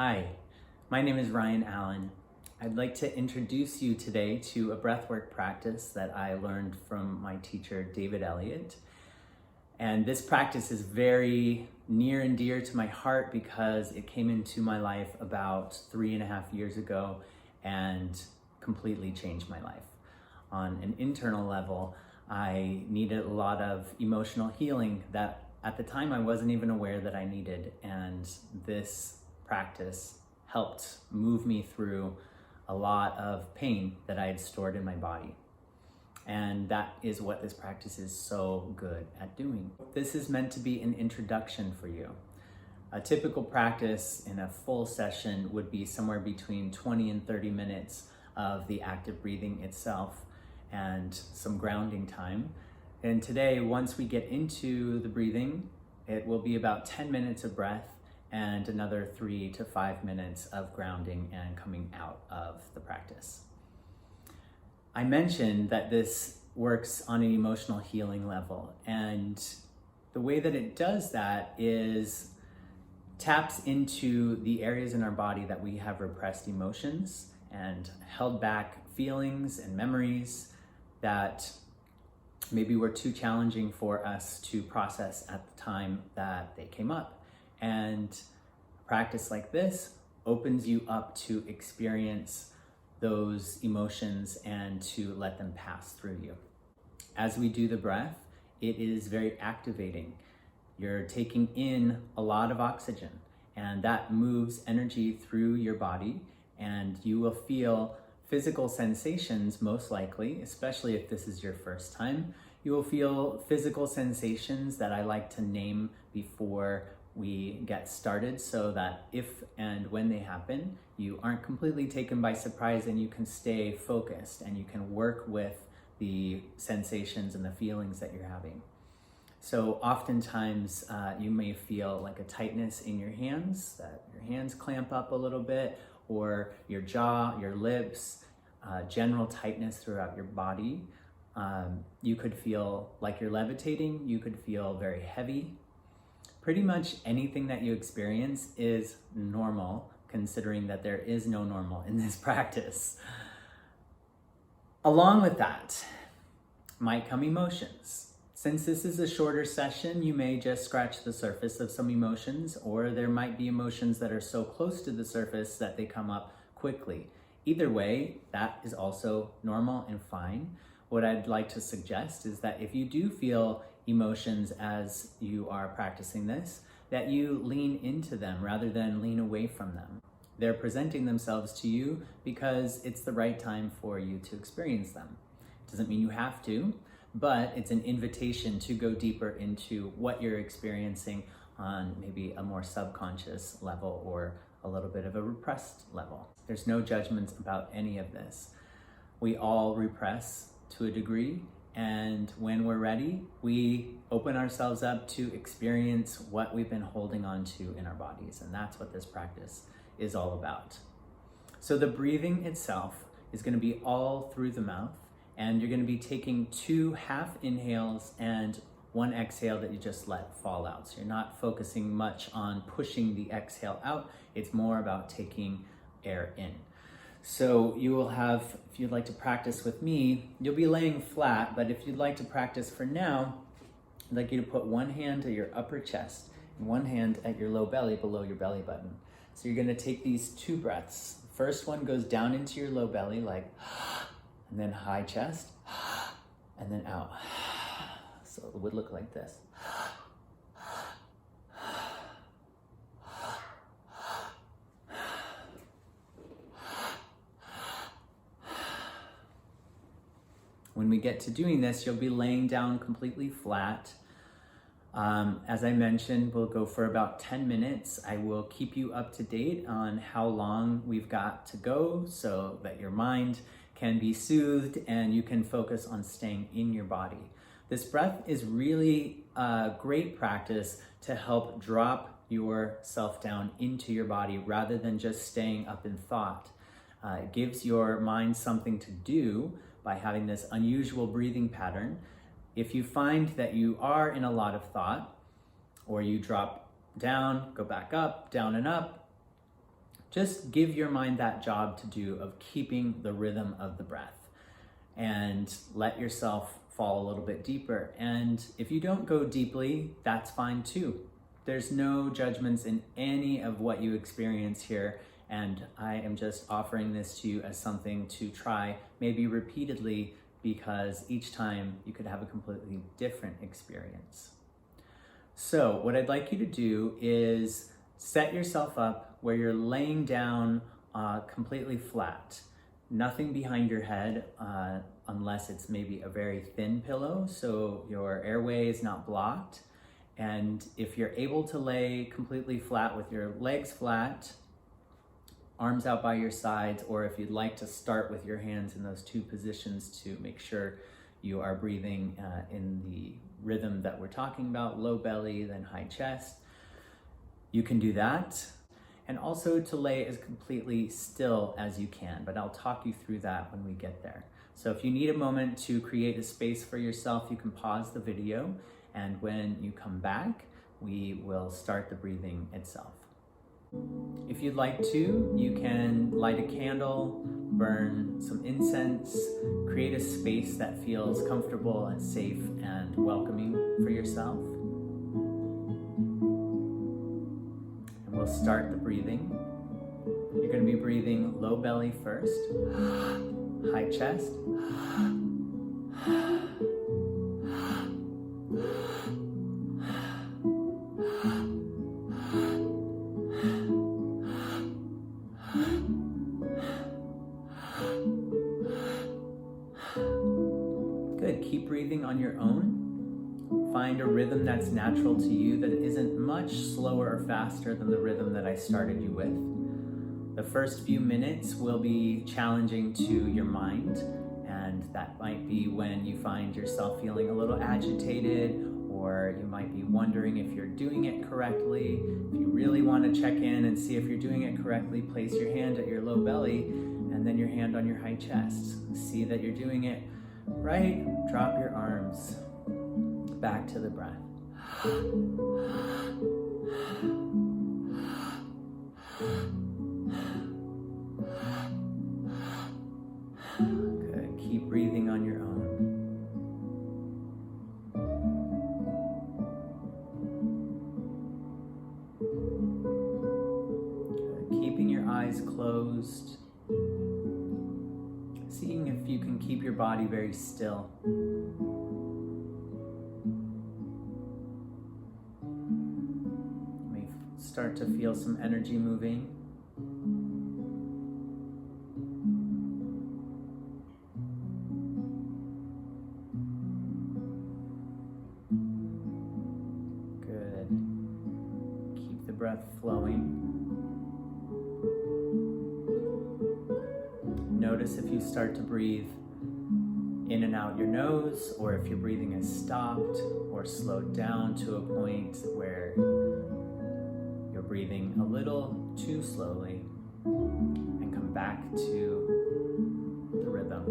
Hi, my name is Ryan Allen. I'd like to introduce you today to a breathwork practice that I learned from my teacher, David Elliott. And this practice is very near and dear to my heart because it came into my life about 3.5 years ago and completely changed my life. On an internal level, I needed a lot of emotional healing that at the time I wasn't even aware that I needed, and this practice helped move me through a lot of pain that I had stored in my body. And that is what this practice is so good at doing. This is meant to be an introduction for you. A typical practice in a full session would be somewhere between 20 and 30 minutes of the active breathing itself and some grounding time. And today, once we get into the breathing, it will be about 10 minutes of breath and another 3 to 5 minutes of grounding and coming out of the practice. I mentioned that this works on an emotional healing level, and the way that it does that is taps into the areas in our body that we have repressed emotions and held back feelings and memories that maybe were too challenging for us to process at the time that they came up. And a practice like this opens you up to experience those emotions and to let them pass through you. As we do the breath, it is very activating. You're taking in a lot of oxygen, and that moves energy through your body, and you will feel physical sensations, most likely, especially if this is your first time. You will feel physical sensations that I like to name before we get started, so that if and when they happen, you aren't completely taken by surprise and you can stay focused and you can work with the sensations and the feelings that you're having. So oftentimes you may feel like a tightness in your hands, that your hands clamp up a little bit, or your jaw, your lips, general tightness throughout your body. You could feel like you're levitating, you could feel very heavy. Pretty much anything that you experience is normal, considering that there is no normal in this practice. Along with that might come emotions. Since this is a shorter session, you may just scratch the surface of some emotions, or there might be emotions that are so close to the surface that they come up quickly. Either way, that is also normal and fine. What I'd like to suggest is that if you do feel emotions as you are practicing this, that you lean into them rather than lean away from them. They're presenting themselves to you because it's the right time for you to experience them. Doesn't mean you have to, but it's an invitation to go deeper into what you're experiencing on maybe a more subconscious level or a little bit of a repressed level. There's no judgments about any of this. We all repress to a degree, and when we're ready, we open ourselves up to experience what we've been holding on to in our bodies, and that's what this practice is all about. So the breathing itself is going to be all through the mouth, and you're going to be taking 2 half inhales and 1 exhale that you just let fall out. So you're not focusing much on pushing the exhale out, it's more about taking air in. So you will have, if you'd like to practice with me, you'll be laying flat, but if you'd like to practice for now, I'd like you to put 1 hand at your upper chest and 1 hand at your low belly below your belly button. So you're gonna take these 2 breaths. First one goes down into your low belly, like, and then high chest, and then out. So it would look like this. When we get to doing this, you'll be laying down completely flat. As I mentioned, we'll go for about 10 minutes. I will keep you up to date on how long we've got to go so that your mind can be soothed and you can focus on staying in your body. This breath is really a great practice to help drop yourself down into your body rather than just staying up in thought. It gives your mind something to do by having this unusual breathing pattern. If you find that you are in a lot of thought, or you drop down, go back up, down and up, just give your mind that job to do of keeping the rhythm of the breath, and let yourself fall a little bit deeper. And if you don't go deeply, that's fine too. There's no judgments in any of what you experience here, and I am just offering this to you as something to try, maybe repeatedly, because each time you could have a completely different experience. So what I'd like you to do is set yourself up where you're laying down completely flat. Nothing behind your head, unless it's maybe a very thin pillow, so your airway is not blocked. And if you're able to lay completely flat with your legs flat, arms out by your sides, or if you'd like to start with your hands in those two positions to make sure you are breathing in the rhythm that we're talking about, low belly, then high chest, you can do that. And also to lay as completely still as you can, but I'll talk you through that when we get there. So if you need a moment to create a space for yourself, you can pause the video, and when you come back, we will start the breathing itself. If you'd like to, you can light a candle, burn some incense, create a space that feels comfortable and safe and welcoming for yourself. And we'll start the breathing. You're going to be breathing low belly first, high chest, good. Keep breathing on your own. Find a rhythm that's natural to you that isn't much slower or faster than the rhythm that I started you with. The first few minutes will be challenging to your mind, and that might be when you find yourself feeling a little agitated, or you might be wondering if you're doing it correctly. If you really want to check in and see if you're doing it correctly, place your hand at your low belly and then your hand on your high chest. See that you're doing it right. Drop your arms back to the breath. Good. Keep breathing on your own. Good. Keeping your eyes closed. Seeing if you can keep your body very still. You may start to feel some energy moving. Good. Keep the breath flowing. Notice if you start to breathe in and out your nose, or if your breathing has stopped or slowed down to a point where you're breathing a little too slowly, and come back to the rhythm.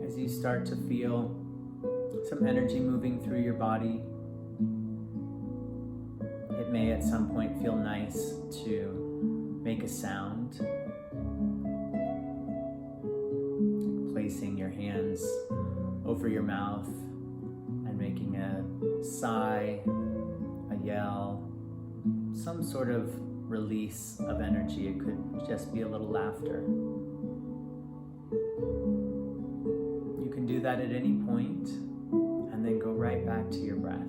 As you start to feel some energy moving through your body, it may at some point feel nice to make a sound. Placing your hands over your mouth and making a sigh, a yell, some sort of release of energy. It could just be a little laughter. You can do that at any point and then go right back to your breath.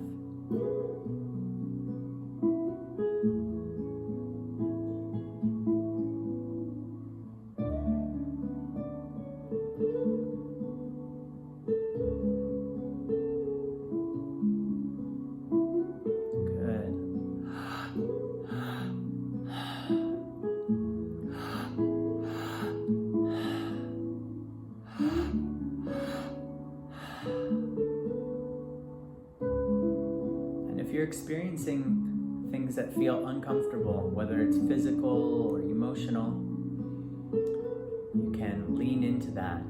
And if you're experiencing things that feel uncomfortable, whether it's physical or emotional, you can lean into that.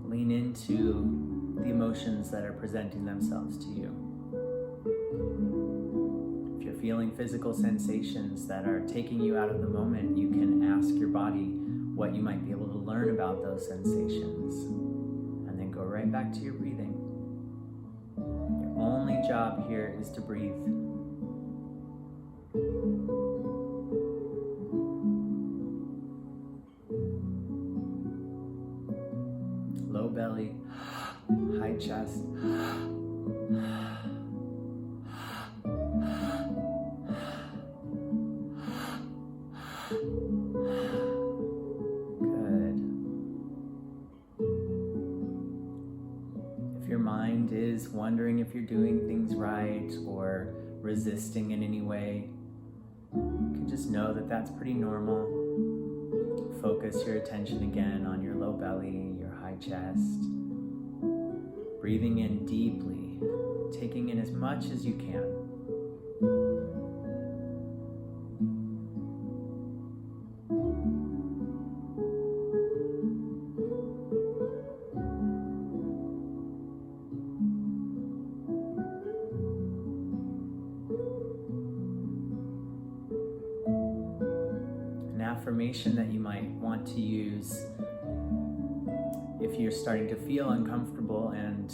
Lean into the emotions that are presenting themselves to you. If you're feeling physical sensations that are taking you out of the moment, you can ask your body what you might be able to learn about those sensations, and then go right back to your breathing. Your only job here is to breathe. Low belly, high chest. Your mind is wondering if you're doing things right or resisting in any way, you can just know that that's pretty normal. Focus your attention again on your low belly, your high chest. Breathing in deeply, taking in as much as you can. Affirmation that you might want to use if you're starting to feel uncomfortable and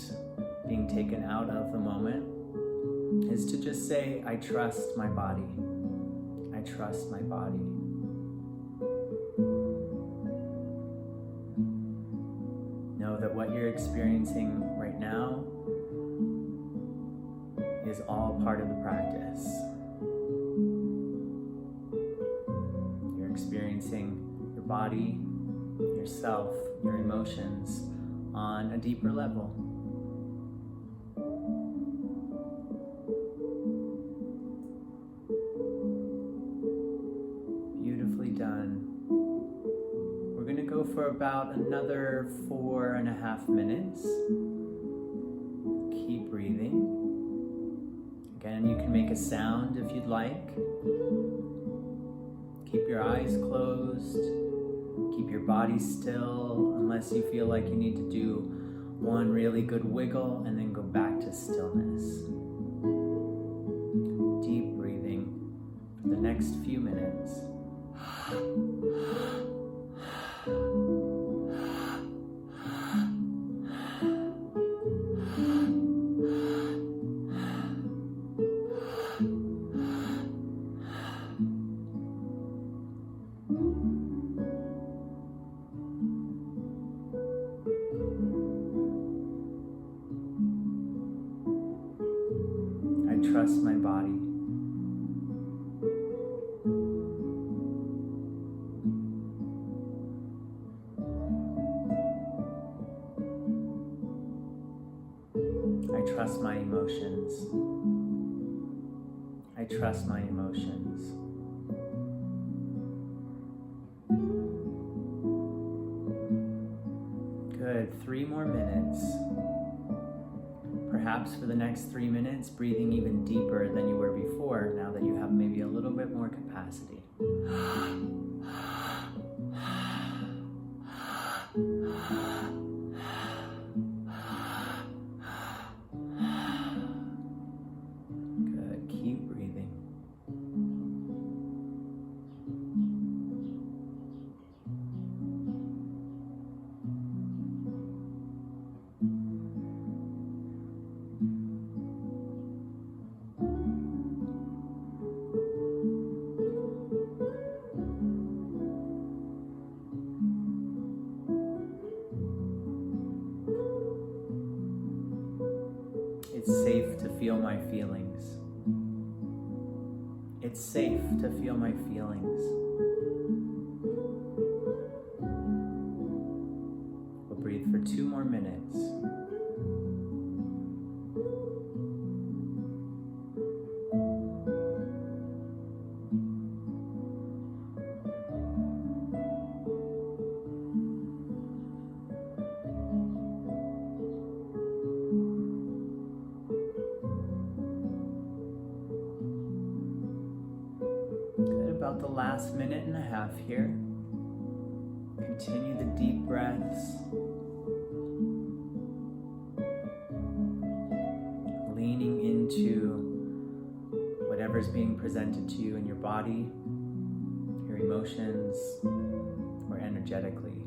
being taken out of the moment is to just say, I trust my body. I trust my body. Know that what you're experiencing right now is all part of the practice. Experiencing your body, yourself, your emotions on a deeper level. Beautifully done. We're going to go for about another 4.5 minutes. Keep breathing. Again, you can make a sound if you'd like. Keep your eyes closed, keep your body still unless you feel like you need to do one really good wiggle and then go back to stillness. Deep breathing for the next few minutes. Trust my body. I trust my emotions. I trust my emotions. Good. 3 more minutes. Perhaps for the next 3 minutes, breathing even deeper than you were before, now that you have maybe a little bit more capacity. Good, keep breathing. It's safe to feel my feelings. It's safe to feel my feelings. We'll breathe for 2 more minutes. last minute and a half here. Continue the deep breaths. Leaning into whatever's being presented to you in your body, your emotions, or energetically.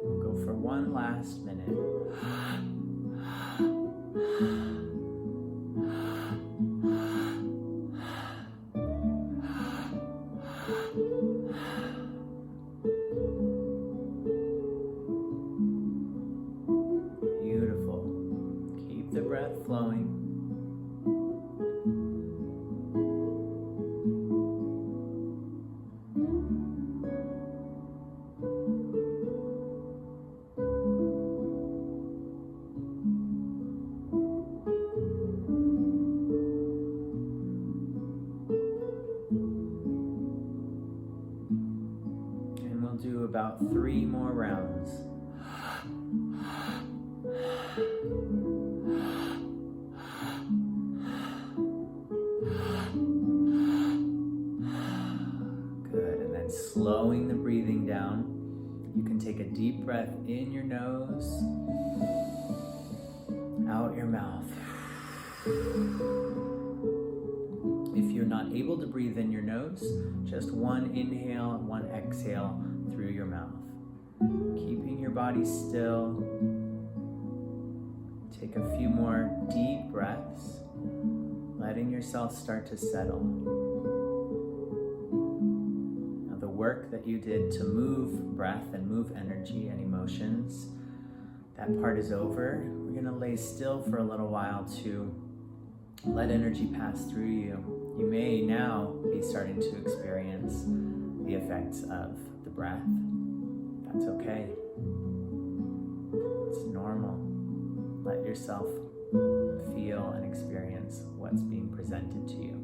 We'll go for one last minute. Flowing. And we'll do about 3 more rounds. Slowing the breathing down. You can take a deep breath in your nose, out your mouth. If you're not able to breathe in your nose, just one inhale and one exhale through your mouth. Keeping your body still. Take a few more deep breaths, letting yourself start to settle. Work that you did to move breath and move energy and emotions, that part is over. We're going to lay still for a little while to let energy pass through you. You may now be starting to experience the effects of the breath. That's okay. It's normal. Let yourself feel and experience what's being presented to you.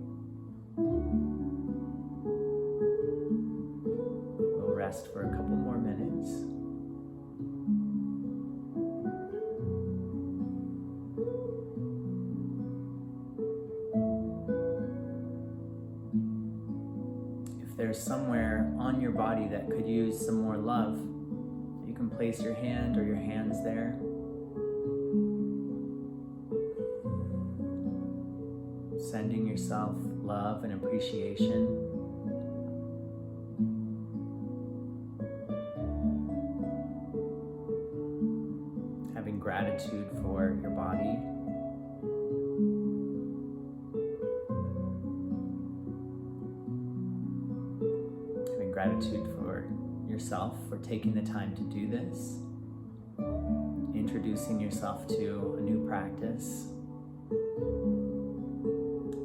Rest for a couple more minutes. If there's somewhere on your body that could use some more love, you can place your hand or your hands there. Sending yourself love and appreciation. Gratitude for your body. Having gratitude for yourself for taking the time to do this. Introducing yourself to a new practice.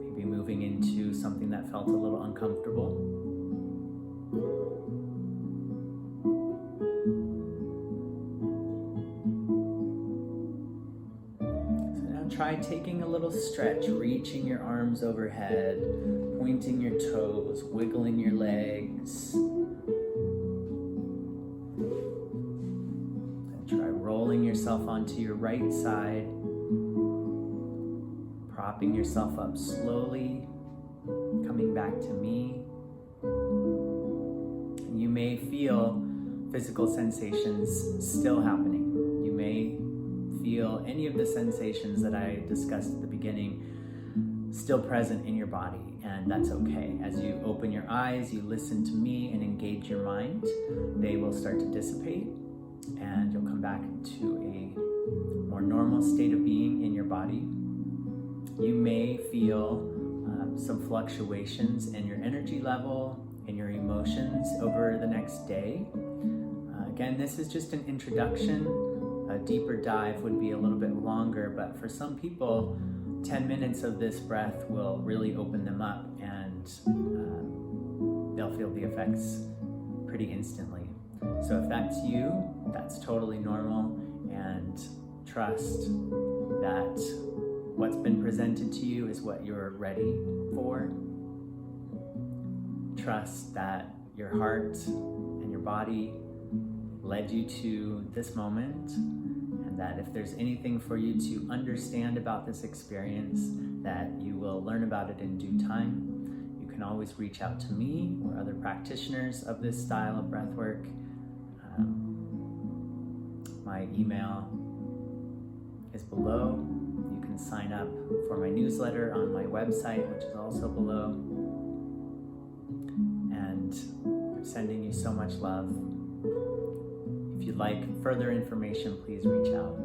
Maybe moving into something that felt a little uncomfortable. Try taking a little stretch, reaching your arms overhead, pointing your toes, wiggling your legs. And try rolling yourself onto your right side, propping yourself up slowly, coming back to me. And you may feel physical sensations still happening. You may feel any of the sensations that I discussed at the beginning still present in your body, and that's okay. As you open your eyes, you listen to me and engage your mind, they will start to dissipate and you'll come back to a more normal state of being in your body. You may feel some fluctuations in your energy level and your emotions over the next day. Again, this is just an introduction. A deeper dive would be a little bit longer, but for some people, 10 minutes of this breath will really open them up and they'll feel the effects pretty instantly. So if that's you, that's totally normal, and trust that what's been presented to you is what you're ready for. Trust that your heart and your body led you to this moment, and that if there's anything for you to understand about this experience, that you will learn about it in due time. You can always reach out to me or other practitioners of this style of breathwork. My email is below. You can sign up for my newsletter on my website, which is also below. And I'm sending you so much love. If you'd like further information, please reach out.